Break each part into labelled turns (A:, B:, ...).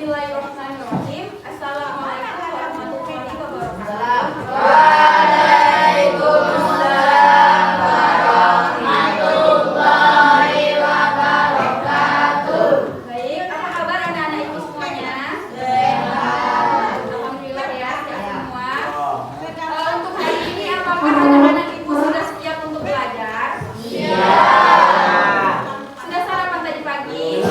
A: Bismillahirrahmanirrahim. Assalamualaikum warahmatullahi wabarakatuh.
B: Waalaikumsalam warahmatullahi wabarakatuh.
A: Baik, apa kabar anak-anak ibu semuanya?
B: Sehat.
A: Alhamdulillah ya, sehat semua. Untuk hari ini apakah anak-anak ibu sudah siap untuk belajar?
B: Iya.
A: Sudah sarapan tadi pagi?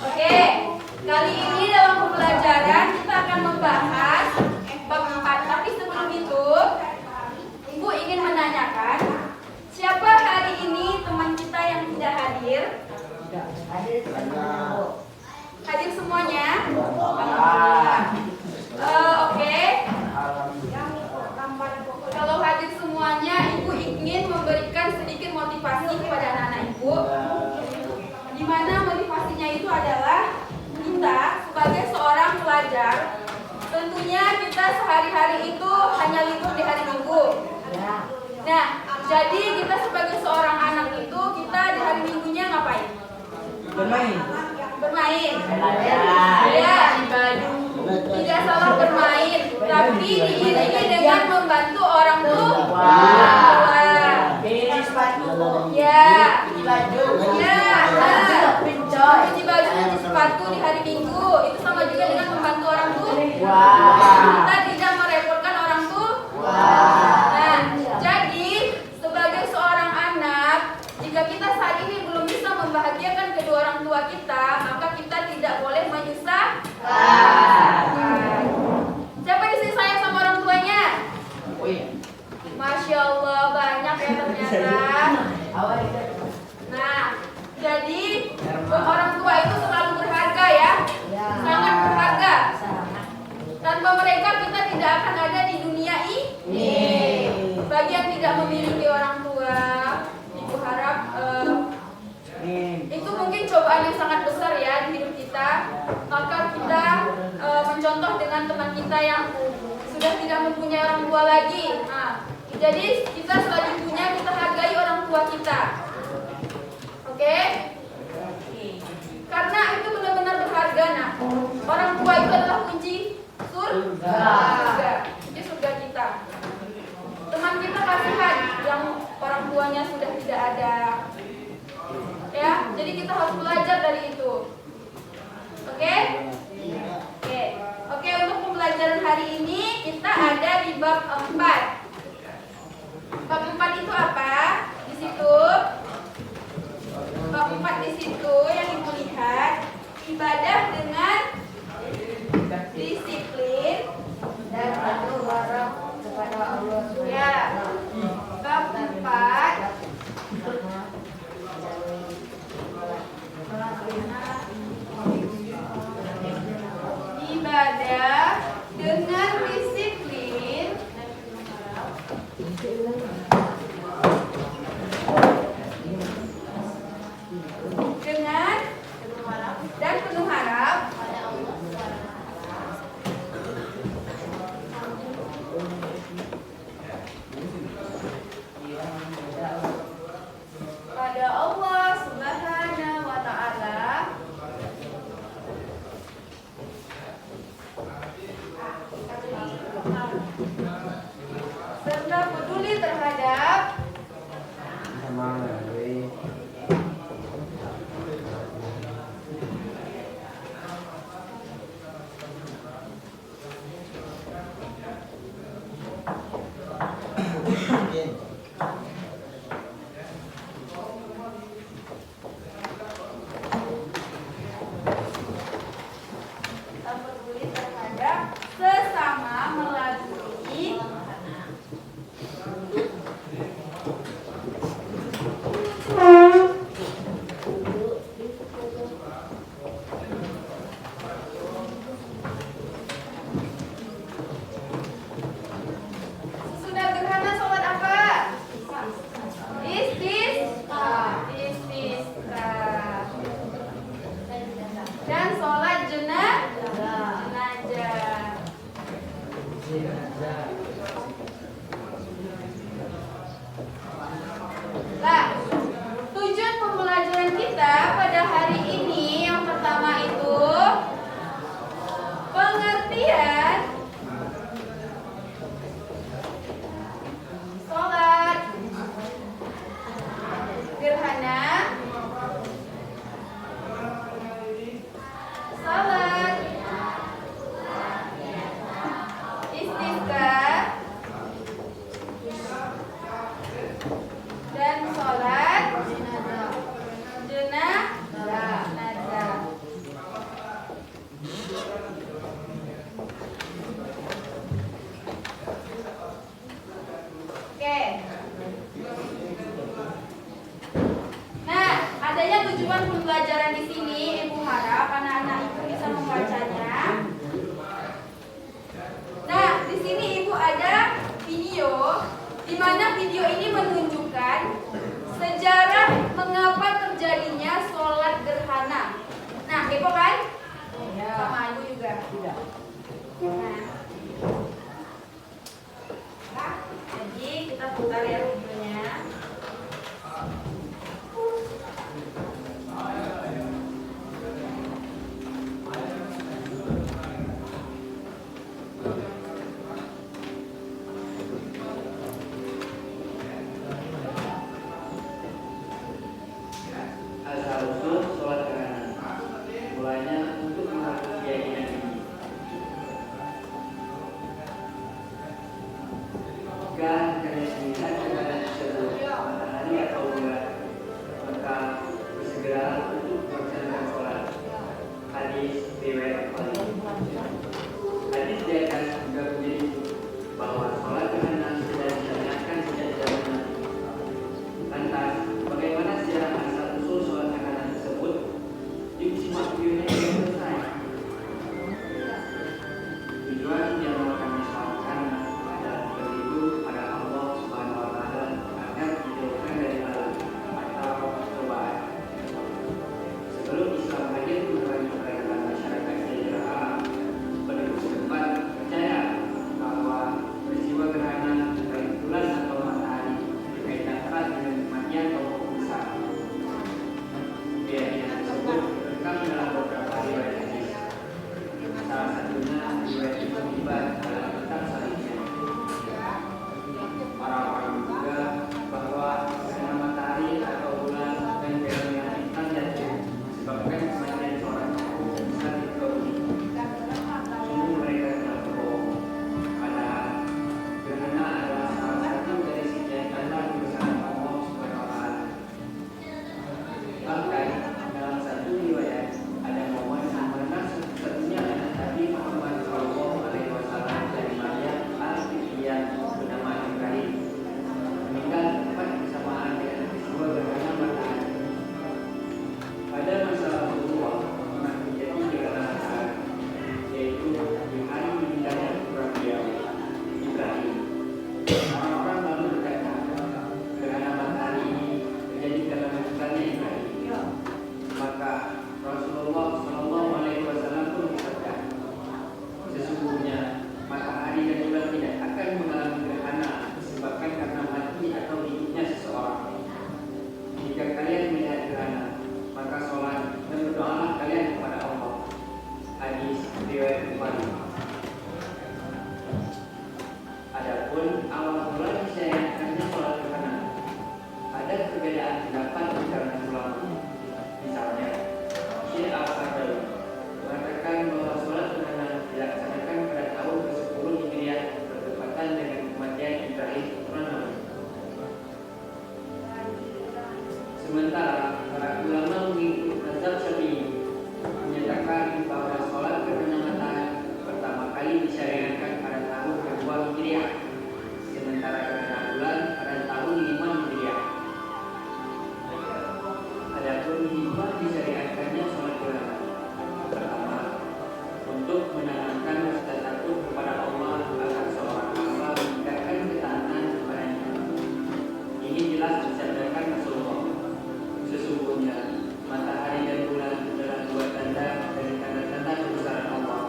A: Oke, kali ini dalam pembelajaran kita akan membahas bab 4. Tapi sebelum itu, Ibu ingin menanyakan, siapa hari ini teman kita yang tidak hadir? Hadir semuanya? Oke. Kalau hadir semuanya, Ibu ingin memberikan sedikit motivasi kepada anak-anak Ibu. Di mana motivasinya itu adalah kita sebagai seorang pelajar, tentunya kita sehari-hari itu hanya libur di hari Minggu. Nah, jadi kita sebagai seorang anak itu, kita di hari Minggunya ngapain?
C: Bermain.
A: Bermain. Ya, tidak salah bermain, tapi diiringi dengan membantu orang tua.
B: Pilih sepatu.
A: Ya.
B: Baju.
A: Ya.
B: Pincoy.
A: Cuci baju, cuci sepatu di hari Minggu itu sama juga dengan membantu orang tua. Kita tidak merepotkan orang tua. Nah, jadi sebagai seorang anak, jika kita saat ini belum bisa membahagiakan kedua orang tua kita, maka kita tidak boleh menyusahkan. Siapa di sini sayang sama orang tuanya? Masya Allah, banyak ya ternyata. Nah, jadi orang tua itu selalu berharga ya, sangat berharga. Tanpa mereka kita tidak akan ada di dunia ini. Bagi yang tidak memiliki orang tua, Ibu harap itu mungkin cobaan yang sangat besar ya di hidup kita. Maka kita mencontoh dengan teman kita yang sudah tidak mempunyai orang tua lagi. Nah, jadi kita selanjutnya kita hargai orang tua kita. Oke? Karena itu benar-benar berharga. Nah, orang tua itu adalah kunci surga. Kunci surga kita. Teman kita kasihan yang orang tuanya sudah tidak ada. Ya, jadi kita harus belajar dari itu. Oke? Oke, untuk pembelajaran hari ini kita ada di bab 4. Bab 4 itu apa? Di situ bab 4 di situ yang Ibu lihat, ibadah dengan disiplin dan patuh kepada Allah. Ya. Bab 4 ibadah dengan disiplin gerhana, salat istisqa, dan sholat jenazah. Oke. Nah, adanya tujuan pembelajaran di sini, Ibu harap anak-anak Ibu bisa membacanya. Nah, di sini Ibu ada video, di mana video ini menunjukkan sejarah mengapa terjadinya sholat gerhana. Nah, kepo kan? Sama Ibu juga. Nah, jadi kita putar ya videonya.
C: Asal-usul sholat gerhana mulainya untuk menghapus keyakinan ini. Jika kalian melihat gerhana tersebut matahari atau bulan, maka bersegeralah untuk melaksanakan sholat. Hadis riwayat Bukhari. Hadis di atas juga menjadi bahwa sholat gerhana sudah disyariatkan sejak zaman Nabi. Lantas, bagaimana sejarah asal-usul sholat gerhana tersebut? Yuk simak videonya yang selesai. Tujuan yang melakukan sholat gerhana adalah beribu pada Allah Subhanahu Wa Taala agar dijauhkan dari alam atau cobaan. Sebelum Islam hadir memperkenalkan masyarakat sejarah alam, penduduk setempat percaya bahwa peristiwa gerhana baik bulan atau matahari berkaitan erat dengan kematian tokoh besar. Keyakinan tersebut terekam dalam beberapa riwayat hadis. Salah satunya riwayat Ibnu Hibban dalam kitab Sahihnya. Para orang juga bahwa gerhana matahari atau bulan dan gerhana bintang jatuh disebabkan kematian seorang tokoh besar di kaum ini. Sungguh mereka telah berbohong. Padahal gerhana adalah salah satu dari sekian tanda kebesaran Allah Subhanahu Wa Taala. Bahkan dalam satu riwayat ada momen di mana satu-satunya anak Nabi Muhammad SAW dari Maryam al-Qibtiyah bernama Ibrahim meninggal tepat bersamaan dengan peristiwa gerhana matahari. Pada masa Rasulullah pernah terjadi gerhana matahari, yaitu di hari meninggalnya putra beliau Ibrahim. Orang-orang lalu berkata, gerhana matahari ini terjadi karena meninggalnya Ibrahim. Maka Rasulullah SAW pun bersabda, sesungguhnya matahari dan bulan tidak akan mengalami gerhana disebabkan karena mati atau hidupnya seseorang. Jika kalian melihat gerhana, maka sholat dan berdoalah kalian kepada Allah. Hadis riwayat Bukhari. Adapun awal mula disyariatkannya sholat gerhana, ada perbedaan pendapat di kalangan ulama. Misalnya, Syekh Al-Sadawi mengatakan bahwa sholat gerhana dilaksanakan pada tahun ke-10 Hijriah bertepatan dengan kematian Ibrahim putra Nabi. Sementara para ulama mengikut mazhab Syafi'i menyatakan bahwa sholat gerhana matahari pertama kali disyariatkan pada tahun ke-2 Hijriah, sementara gerhana bulan pada tahun 5 Hijriah. Adapun hikmah disyariatkannya sholat gerhana pertama, untuk menanamkan rasa takut kepada Allah agar seorang hamba meningkatkan ketaatan kepadanya. Ini jelas disabdakan Rasulullah, sesungguhnya matahari dan bulan adalah dua tanda dari tanda-tanda kebesaran Allah,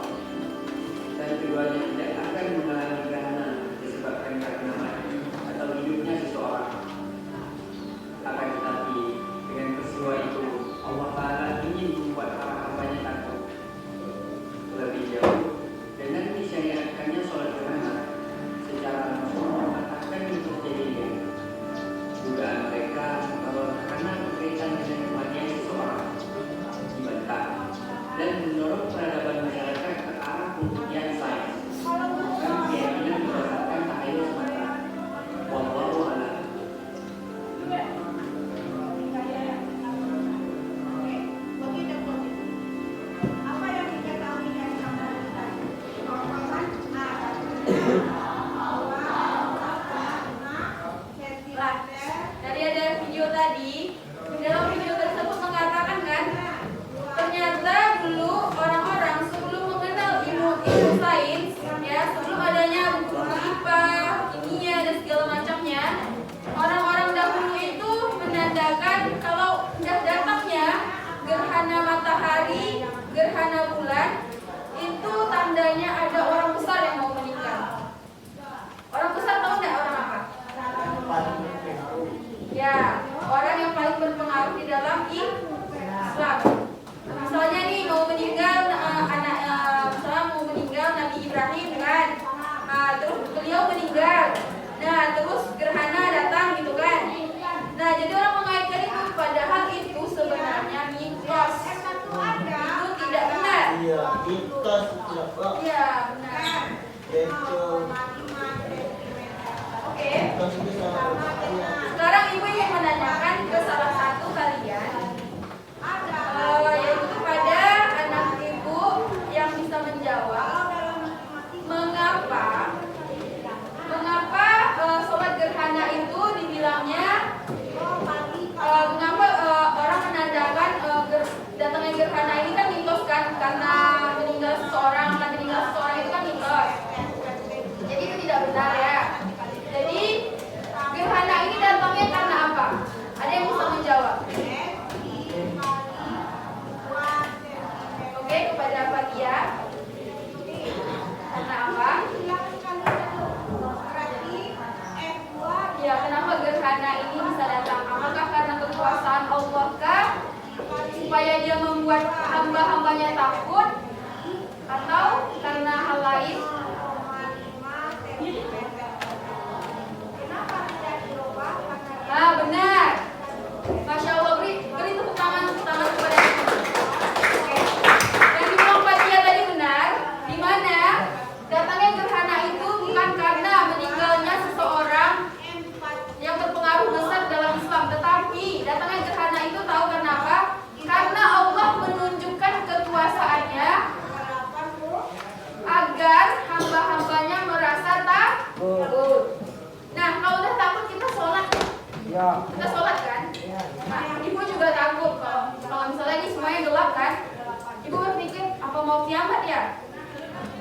C: dan keduanya tidak akan mengalami gerhana disebabkan karena mati atau hidupnya seseorang. Akan tetapi dengan peristiwa itu Allah Ta'ala
A: Ya, benar. Oke. Sekarang ibu ingin menanyakan ke salah satu kalian, yaitu kepada anak ibu yang bisa menjawab, mengapa sholat gerhana itu dibilangnya, mengapa orang menandakan datangnya gerhana ini kan mitos kan, karena meninggal seseorang itu kan mitos. Jadi itu tidak benar ya. Jadi gerhana ini datangnya karena apa? Ada yang bisa menjawab? Oke, kepada Fatia. Karena apa? Ya, kenapa gerhana ini bisa datang? Apakah karena kekuasaan Allah kah? Supaya dia membuat hamba-hambanya takut? Atau karena hal lain? Ah, benar. Masya Allah, beri tepuk tangan kepada ibu. Oke. Yang dibilang Fatia tadi benar, di mana datangnya gerhana itu bukan karena meninggalnya seseorang yang berpengaruh besar dalam Islam, tetapi datangnya gerhana itu tahu karena apa? Karena Allah menunjukkan kekuasaannya agar hamba-hambanya merasa takut. Nah, kalau udah takut kita sholat. Kita sholat kan? Nah, ibu juga takut kalau misalnya ini semuanya gelap kan? Ibu berpikir apa mau kiamat ya?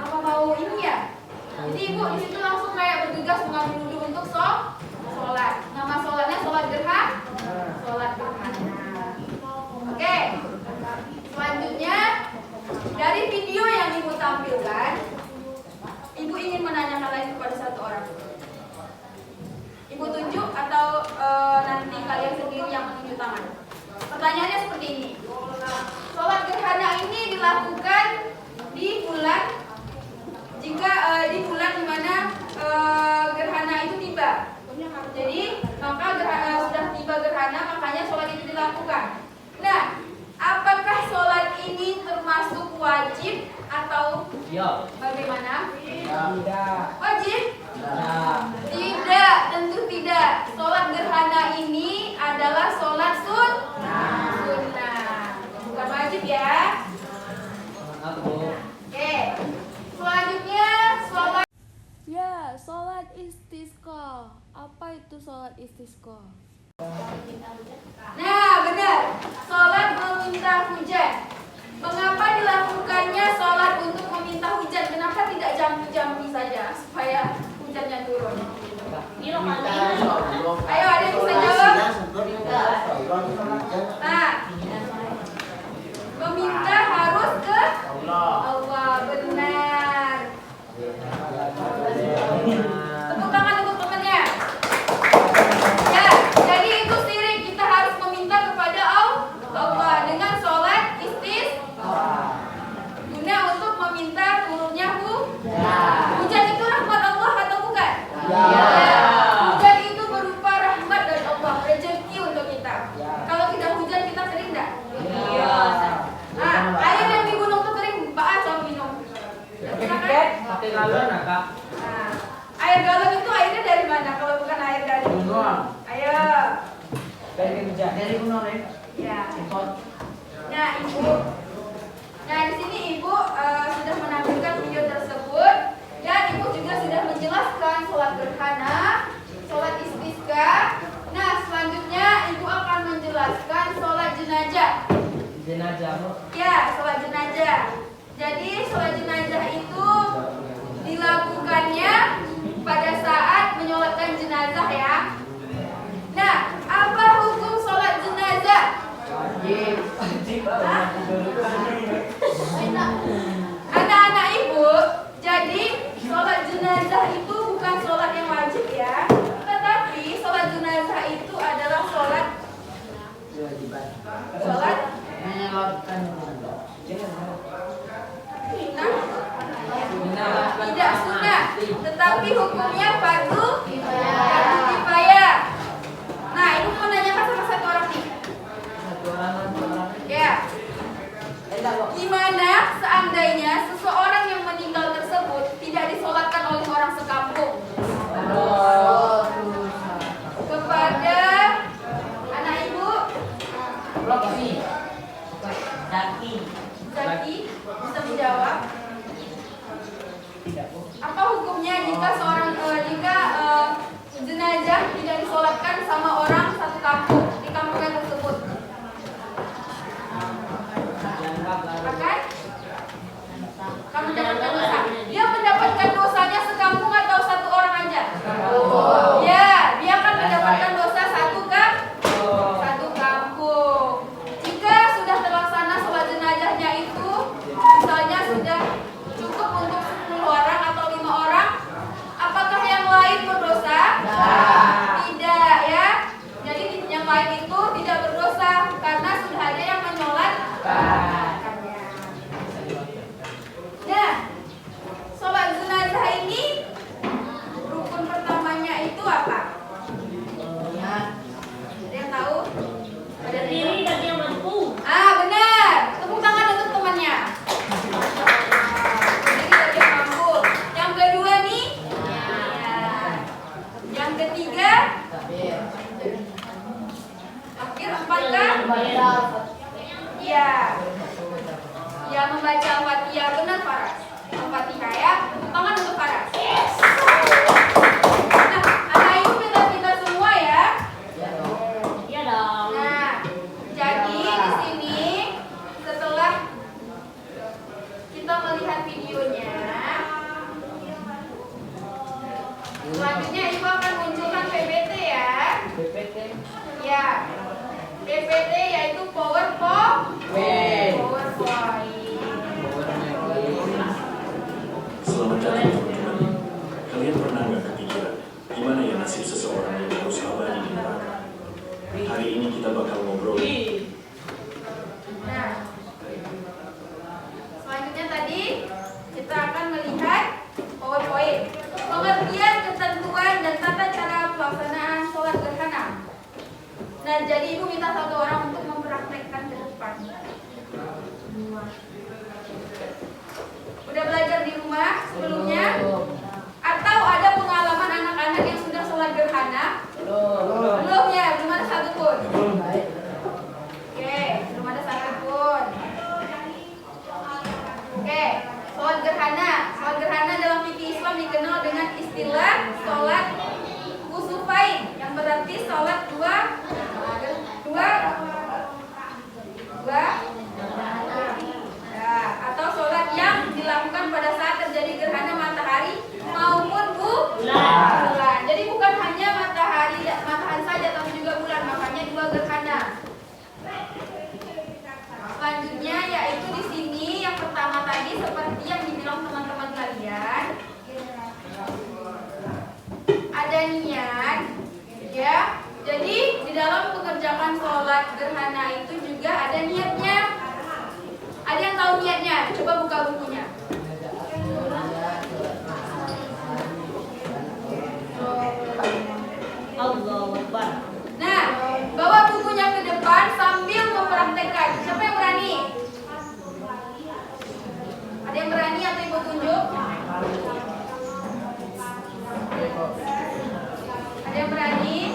A: Apa mau ini ya? Jadi ibu di situ langsung kayak bergegas mengambil wudhu untuk sholat. Nama sholatnya sholat gerhana. Sholat gerhana. Oke. Selanjutnya dari video yang ibu tampilkan, ibu ingin menanyakan lagi kepada satu orang. Ibu tunjuk atau nanti kalian sendiri yang menunjuk tangan. Pertanyaannya seperti ini. Sholat gerhana ini dilakukan di bulan di bulan dimana gerhana itu tiba. Jadi maka sudah tiba gerhana, makanya sholat itu dilakukan. Nah, apakah sholat ini termasuk wajib atau bagaimana? Wajib? Tidak, tentu tidak. Sholat gerhana ini adalah sholat sunnah. Bukan wajib ya. Oke. Selanjutnya sholat.
D: Ya, sholat istisqa. Apa itu sholat istisqa?
A: Nah, benar. Sholat meminta hujan. Mengapa dilakukannya sholat untuk meminta hujan? Kenapa tidak jampi-jampi saja supaya hujannya turun? Ayo, ada yang bisa jawab? Nah, meminta harus ke Allah. Benar. Tepuk tangan untuk temannya. Ya, jadi itu syirik. Kita harus meminta kepada Allah dengan sholat istisqa, guna untuk meminta turunnya hujan. Itu rahmat Allah atau bukan? Ya. Hujan itu berupa rahmat dari Allah, rezeki untuk kita. Kalau tidak hujan kita kering enggak? Iya. Nah, air yang di gunung itu kering, Pak coba minum.
B: Pakai galon Kak.
A: Nah, air galon itu airnya dari mana? Kalau bukan air dari gunung. Ayo.
B: Dari gunung ya.
A: Ya. Nah, Ibu. Nah, di sini Ibu sudah menampilkan video tersebut dan Ibu juga sudah menjelaskan sholat gerhana, sholat istisqa. Nah, selanjutnya Ibu akan menjelaskan sholat jenazah. Ya, sholat jenazah. Jadi sholat jenazah itu dilakukannya pada saat menyolatkan jenazah ya. Nah, apa hukum sholat jenazah? Anak-anak Ibu, jadi sholat jenazah itu bukan sholat yang wajib ya, tetapi sholat jenazah itu adalah sholat tidak sunnah, tetapi hukumnya fardu kifayah. Nah, Ibu mau menanyakan sama satu orang nih. Ya. Gimana seandainya seseorang yang meninggal tersebut tidak disolatkan oleh orang sekampung. Kepada anak ibu Zaki bisa menjawab. Apa hukumnya jika jenazah tidak disolatkan sama orang satu kampung di kampung tersebut? Akan mendapatkan dosa. Dia mendapatkan dosanya sekampung atau satu orang aja? Ya, dia akan mendapatkan dosa satu kampung. Jika sudah terlaksana sholat jenazahnya itu, misalnya sudah cukup untuk 10 orang atau 5 orang, apakah yang lain berdosa? Tidak, ya. Jadi yang lain itu tidak berdosa karena sudah ada yang menyolatkannya. Nah, sholat jenazah ini rukun pertamanya itu apa? Ada yang tahu?
E: Berdiri dan yang mampu.
A: Benar. Tepuk tangan untuk temannya. Berdiri dan yang mampu. Yang kedua nih? Yang ketiga? Akhir 4 kan? Iya. Ya, membaca Al-Fatihah. Benar, Faras. Al-Fatihah ya. Tangan untuk Faras. Nah, anak ibu kita semua ya.
E: Iya dong.
A: Nah, jadi di sini setelah kita melihat videonya, selanjutnya ibu akan munculkan PPT ya. Ya, PPT yaitu PowerPoint.
F: Selamat datang teman-teman. Kalian pernah nggak kepikiran gimana ya nasib seseorang yang harus abadi di neraka? Hari ini kita bakal ngobrol.
A: Nah, selanjutnya tadi kita akan melihat PowerPoint, pengertian, ketentuan, dan tata cara pelaksanaan sholat gerhana. Nah, jadi ibu minta satu orang untuk mempraktekkan ke depan. Udah belajar di rumah sebelumnya? Atau ada pengalaman anak-anak yang sudah sholat gerhana? Belum ya, belum ada satu pun. Oke, belum ada satu pun. Oke, sholat gerhana. Sholat gerhana dalam fikih Islam dikenal dengan istilah sholat kusufain, yang berarti sholat dua atau sholat yang dilakukan pada saat terjadi gerhana matahari maupun bulan. Jadi bukan hanya matahari saja, tapi juga bulan, makanya 2 gerhana. Selanjutnya yaitu di sini yang pertama tadi seperti yang dibilang teman-teman kalian, ada niat, ya. Jadi di dalam mengerjakan sholat gerhana itu juga ada niatnya. Ada yang tahu niatnya? Coba buka bukunya.
E: Allahu Akbar.
A: Nah, bawa bukunya ke depan sambil mempraktekkan. Siapa yang berani? Ada yang berani atau ibu tunjuk? Ada yang berani?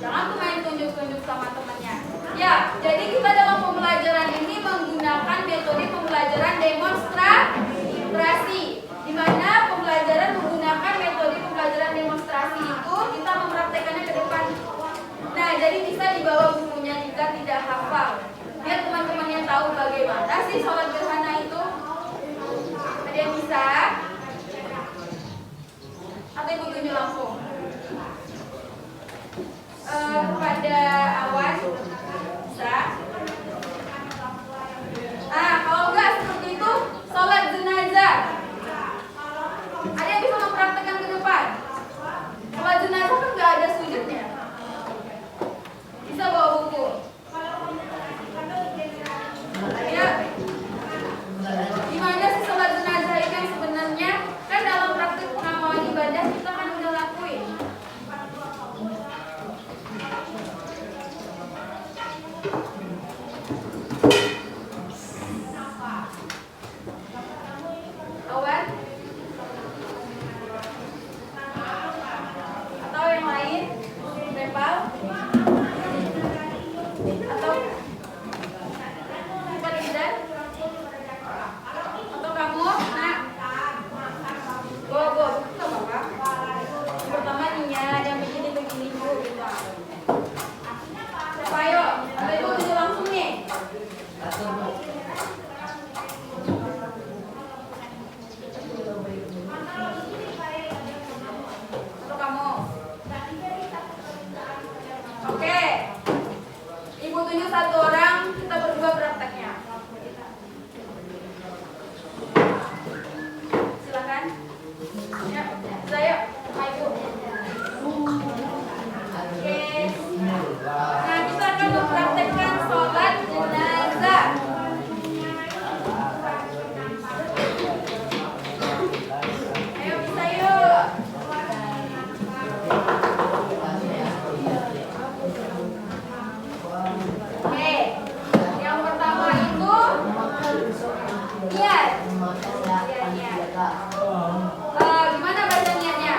A: Jangan tuh main tunjuk-tunjuk sama temannya. Ya, jadi kita dalam pembelajaran ini menggunakan metode pembelajaran demonstrasi, di mana pembelajaran menggunakan metode pembelajaran demonstrasi itu kita mempraktekannya ke depan. Nah, jadi bisa dibawa bukunya jika tidak hafal. Biar teman-teman yang tahu bagaimana sih sholat gerhana itu. Ada yang bisa? Atau ibu tunjuk langsung? Pada awan bisa. Kalau enggak seperti itu sholat jenazah. Ada yang bisa mempraktekkan ke depan? Sholat jenazah kan nggak ada sujudnya. Bisa bawa buku. Ya. Gimana sih sholat jenazah itu yang sebenarnya? Kan dalam praktik pengamalan ibadah kita kan udah lakuin. Oke. Ibu tunjuk satu orang, kita berdua prakteknya. Silakan. Ya, saya Ibu. Oke. Nah, kita akan mempraktekkan sholat jenazah. Ayo bisa yuk. Oke, yang pertama itu niat. Gimana baca niatnya?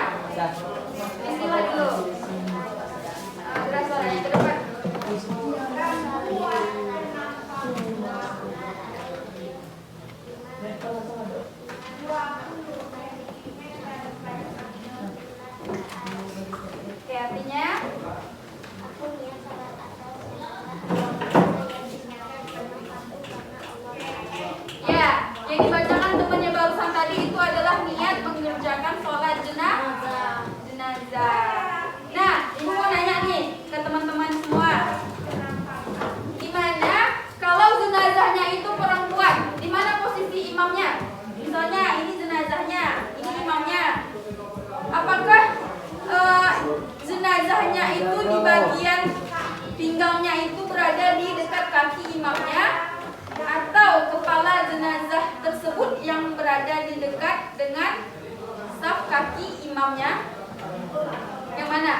A: Bismillah dulu. Gerak suaranya ke depan. Oke, artinya ya, yang dibacakan temannya barusan tadi itu adalah niat mengerjakan sholat jenazah. Nah, ibu mau nanya nih ke teman-teman semua. Gimana kalau jenazahnya itu perempuan? Di mana posisi imamnya? Misalnya ini jenazahnya, ini imamnya. Apakah jenazahnya itu di bagian pinggangnya itu berada di dekat kaki imamnya? Atau kepala jenazah tersebut yang berada di dekat dengan saf kaki imamnya? Yang mana?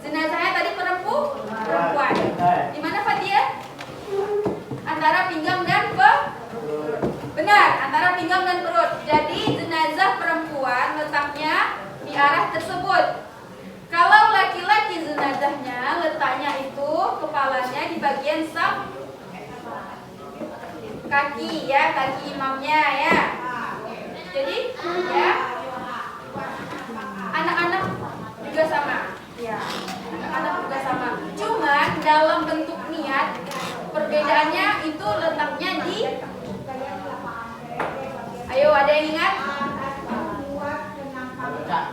A: Jenazahnya tadi perempuan. Di mana Fatia? Antara pinggang dan benar, antara pinggang dan perut. Jadi jenazah perempuan letaknya di arah tersebut. Kalau laki-laki jenazahnya letaknya itu kepalanya di bagian saf kaki ya, kaki imamnya ya. Jadi ya, anak-anak juga sama. Ya, anak-anak juga sama. Cuma dalam bentuk niat perbedaannya itu letaknya di. Ayo, ada yang ingat?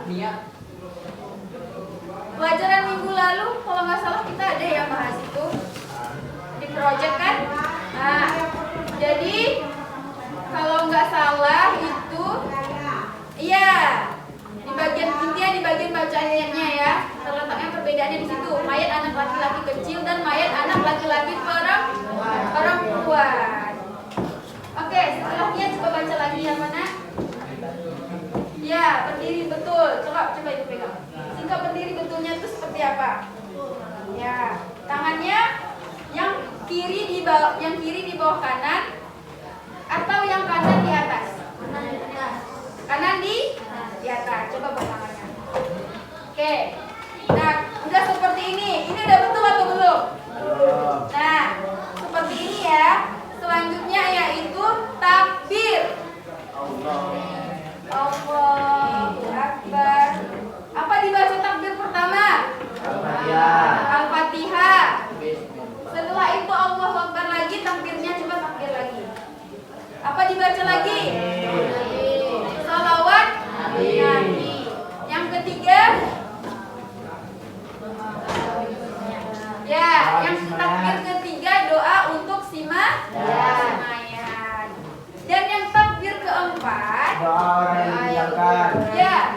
B: Niat.
A: Pelajaran minggu lalu kalau nggak salah kita ada yang bahas itu di project kan? Nah, jadi kalau nggak salah itu, iya, di bagian intinya di bagian bacaannya ya, terletaknya perbedaannya di situ. Mayat anak laki-laki kecil dan mayat anak laki-laki perempuan. Oke, setelahnya coba baca lagi yang mana? Ya, berdiri betul. Coba itu pegang. Sikap berdiri betulnya itu seperti apa? Ya, tangannya yang kiri di bawah kanan atau yang kanan di atas? Kanan di atas. Coba buat tangannya. Oke. Nah, udah seperti ini. Ini udah betul atau belum? Nah, seperti ini ya. Selanjutnya yaitu takbir. Allahu Akbar. Apa dibaca takbir pertama? Al-Fatihah. Setelah itu Allahu Akbar lagi, takbirnya coba takbir lagi. Apa dibaca lagi? Salawat Nabi. Yang ketiga? Ya, yang takbir ketiga doa untuk mayat. Dan yang takbir keempat, ya,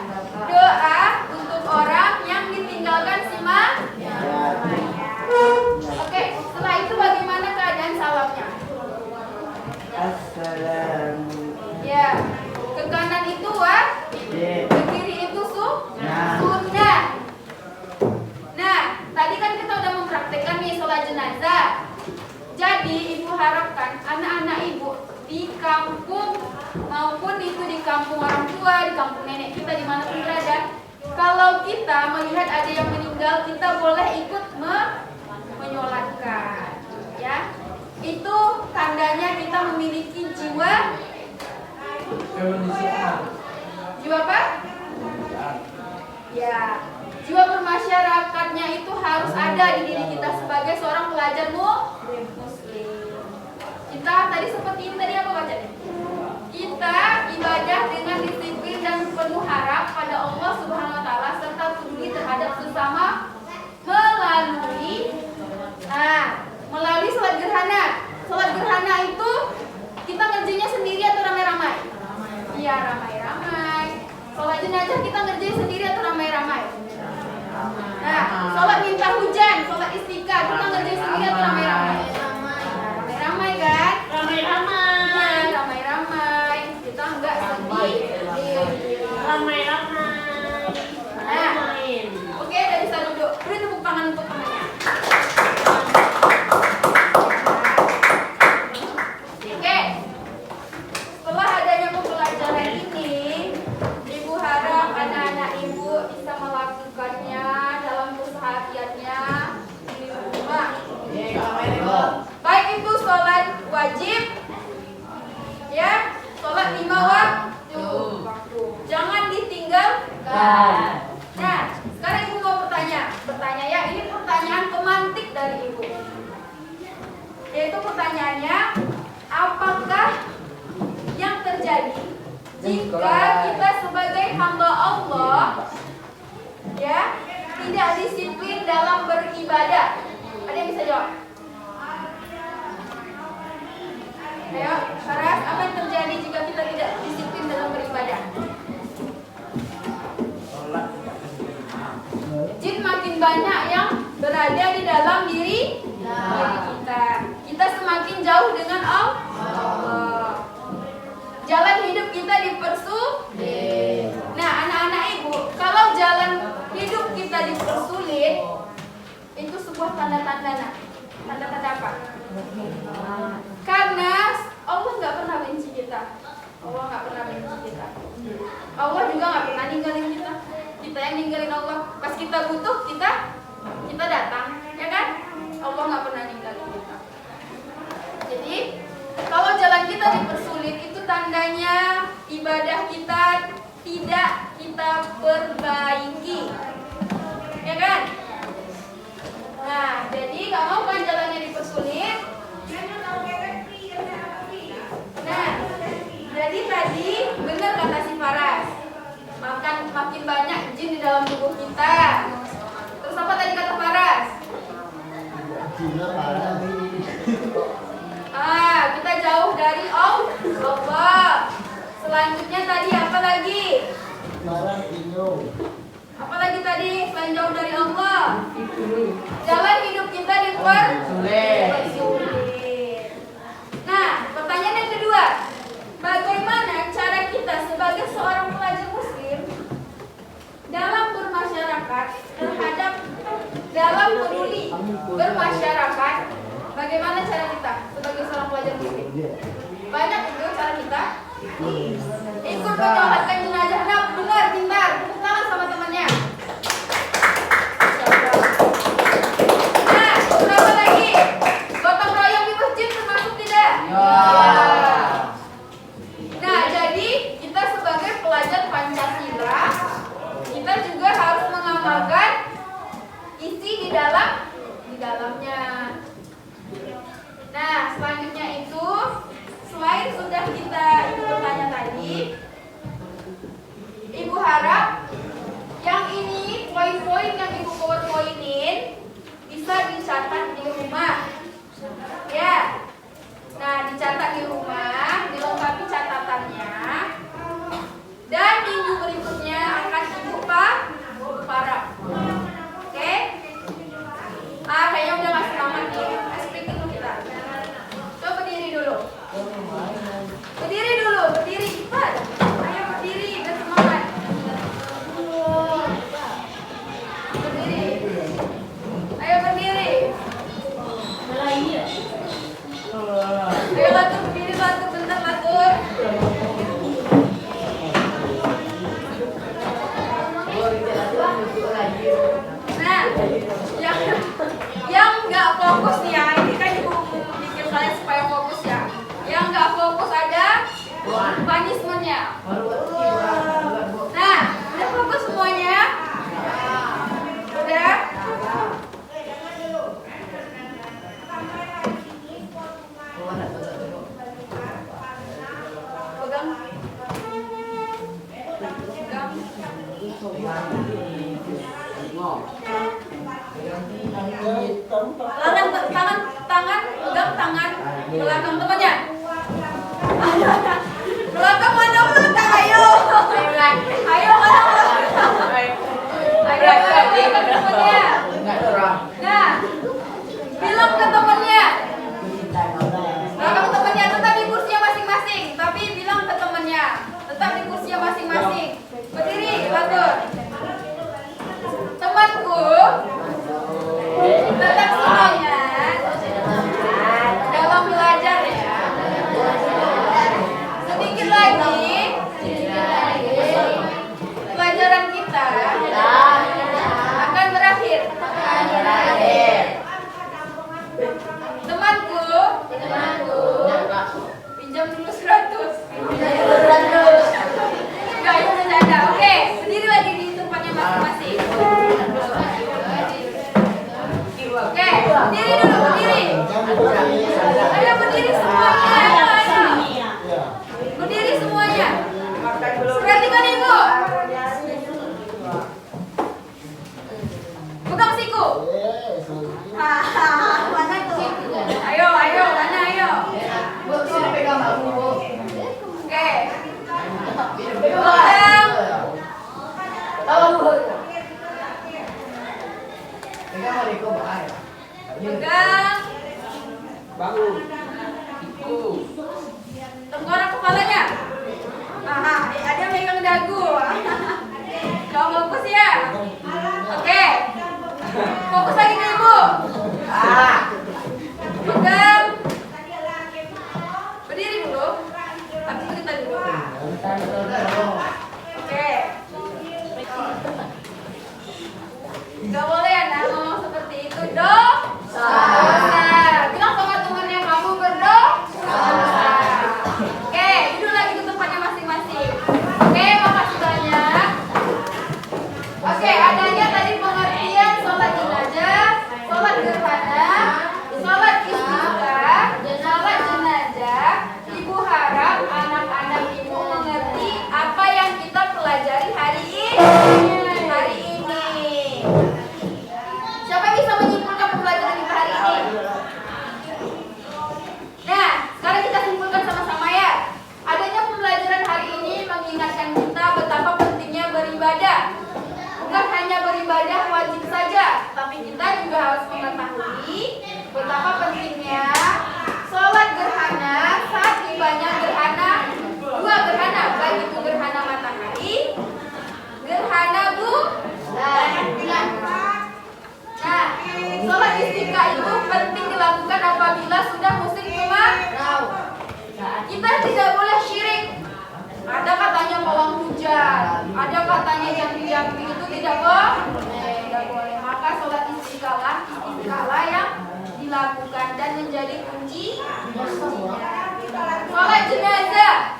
A: doa untuk orang yang ditinggalkan mayat. Oke, setelah itu bagaimana keadaan salamnya? Ya, ke kanan itu ke kiri itu sunnah. Nah, tadi kan kita udah mempraktekkan nih sholat jenazah. Jadi ibu harapkan anak-anak ibu di kampung maupun itu di kampung orang tua, di kampung nenek kita dimanapun berada, kalau kita melihat ada yang meninggal, kita boleh ikut menyolatkan, ya. Itu tandanya kita memiliki jiwa apa? Ya, jiwa bermasyarakatnya itu harus ada di diri kita sebagai seorang pelajar muslim. Kita tadi seperti ini tadi apa bacanya? Kita ibadah dengan disiplin dan penuh harap pada Allah Subhanahu wa taala serta peduli terhadap sesama pertanyaannya, apakah yang terjadi jika kita sebagai hamba Allah ya tidak disiplin dalam beribadah? Ada yang bisa jawab? Ayo, Saras, apa yang terjadi jika kita tidak disiplin dalam beribadah? Jin makin banyak yang berada di dalam diri kita. Kita semakin jauh dengan Allah. Jalan hidup kita dipersulit. Nah, anak-anak ibu, kalau jalan hidup kita dipersulit, itu sebuah tanda-tanda. Tanda-tanda apa? Karena Allah nggak pernah benci kita. Allah nggak pernah benci kita. Allah juga nggak pernah ninggalin kita. Kita yang ninggalin Allah. Pas kita butuh, kita datang, ya kan? Allah nggak pernah ninggalin kita. Jadi, kalau jalan kita dipersulit, itu tandanya ibadah kita tidak kita perbaiki, ya kan? Nah, jadi nggak mau kan jalannya dipersulit. Nah, jadi tadi benar kata si Faras, makin banyak jin di dalam tubuh kita. Terus apa tadi kata Faras? Kita jauh dari Allah. Selanjutnya tadi apa lagi? Apa lagi tadi selain jauh dari Allah? Jalan hidup kita dipersulit. Nah, pertanyaan yang kedua, bagaimana cara kita sebagai seorang pelajar muslim dalam bermasyarakat terhadap dalam peduli bermasyarakat? Bagaimana cara kita sebagai seorang pelajar muslim? Banyak itu cara kita. Ikut menyolatkan jenazah. Nah, benar, pintar. Tepuk tangan sama temannya. Nah, berapa lagi? Gotong royong di masjid termasuk tidak? Nah, jadi kita sebagai pelajar Pancasila, kita juga harus mengamalkan isi di dalamnya. Nah, selanjutnya itu selain sudah kita bertanya tadi, Ibu harap yang ini poin-poin yang Ibu poin-poinin bisa dicatat di rumah. Ya. Nah, dicatat di rumah, dilengkapi catatannya. Dan minggu berikutnya akan Ibu parap. Oke? Kayaknya udah gak semangat nih. Speaking dulu kita. Coba berdiri dulu. Berdiri cepat. Ayo berdiri, biar semangat. Berdiri. Ayo berdiri. Ayo Batur, berdiri Batur, bentar Batur. Nah, yang nggak fokus ya, ini kan Ibu bikin kalian supaya fokus ya. Yang nggak fokus ada punishment-nya. Nah, udah fokus semuanya? Udah? Pegang. Tangan, pegang tangan belakang temannya. Belakang mana belakang, ayo. Ayo ke temannya. Nah, bilang ke temannya. Belakang temannya tetap di kursinya masing-masing, tapi bilang ke temannya tetap di kursinya masing-masing. Berdiri, Batur. Temanku, tetap semangat dalam belajar ya. Sedikit lagi pelajaran kita akan berakhir. Mana tuh? Ayo, mana ayo?
B: Bu, sini pegang aku, Bu.
A: Oke. Pegang.
B: Tahu, Bu. Pegang adikku, Bu. Ayo.
A: Pegang.
B: Bangun. Itu.
A: Tengkorak kepalanya. Ada yang megang dagu. Kau fokus ya. Oke. Fokus lagi ke ibu. Pegang. Berdiri dulu. Habis itu kita dulu. Oke. Gak boleh anak ngomong seperti itu dong. Bilang sama temennya kamu berdosa. Oke, duduk lagi ke tempatnya masing-masing. Oke, makasih banyak. Oke, adanya tadi pengertian sholat jenazah, sholat gerhana, sholat istisqa, sholat jenazah. Ibu harap anak-anak ibu mengerti apa yang kita pelajari hari ini. Siapa yang bisa menyimpulkan pembelajaran kita hari ini? Nah, sekarang kita simpulkan sama-sama ya. Adanya pembelajaran hari ini mengingatkan kita betapa pentingnya beribadah. Bukan hanya beribadah wajib saja, tapi kita juga harus mengetahui betapa pentingnya sholat gerhana saat tibanya gerhana, dua gerhana, baik itu gerhana matahari, gerhana bulan. Nah, sholat istisqa itu penting dilakukan apabila sudah musim kemarau. Kita tidak boleh syirik. Ada katanya pawang hujan, ada katanya jampi-jampi, itu tidak boleh. Maka sholat istisqa yang dilakukan dan menjadi kunci. Sholat jenazah.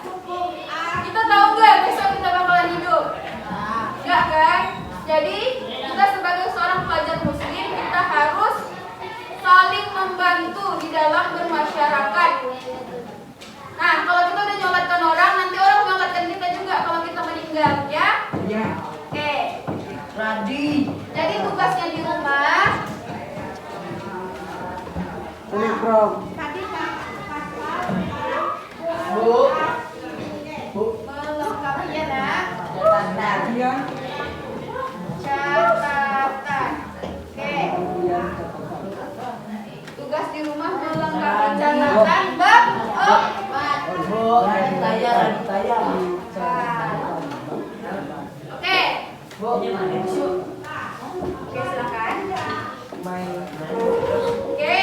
A: Kita tahu nggak besok kita bakalan hidup? Enggak kan? Jadi kita sebagai seorang pelajar muslim, kita harus saling membantu di dalam bermasyarakat. Nah, kalau kita udah nyolatkan orang, nanti orang nyolatkan kita juga kalau kita meninggal, ya?
B: Iya.
A: Oke.
B: Radi.
A: Jadi tugasnya di rumah.
B: Telegram. Bu. Bu.
A: Melengkapi ya, nak.
B: Iya.
A: Catatan. Oke. Tugas di rumah melengkapi catatan bab 4.
B: Bu, Raditaya.
A: Oke.
B: Bu.
A: Oke, silakan.
B: Main.
A: Oke.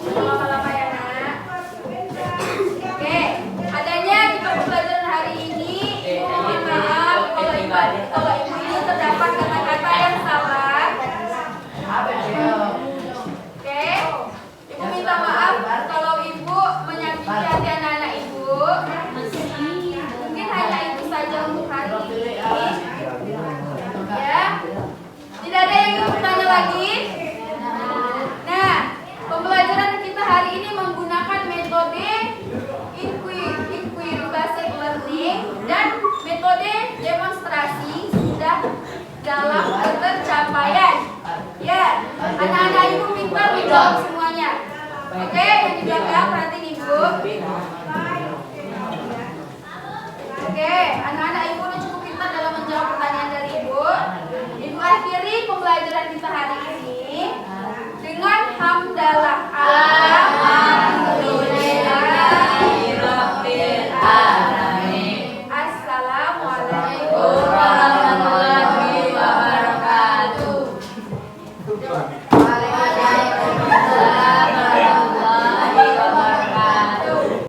A: Lama-lama ya, nak. Oke. Adanya kita pembelajaran hari ini. Mohon maaf kalau ibu ini terdapat kata-kata yang salah. Oke. Ibu minta maaf kalau ibu menyakiti hati anak-anak ibu. Mungkin hanya itu saja untuk hari ini. Ya. Tidak ada yang ingin bertanya lagi? Nah, pembelajaran kita hari ini menggunakan metode inquiry based learning dan metode demonstrasi sudah dalam ketercapaian. Ya, anak-anak ibu minta menjawab semuanya. Oke, yang di belakang perhatiin ibu. Oke, anak-anak ibu udah cukup pintar dalam menjawab pertanyaan dari ibu. Ibu akhiri pembelajaran kita hari ini dengan hamdalah.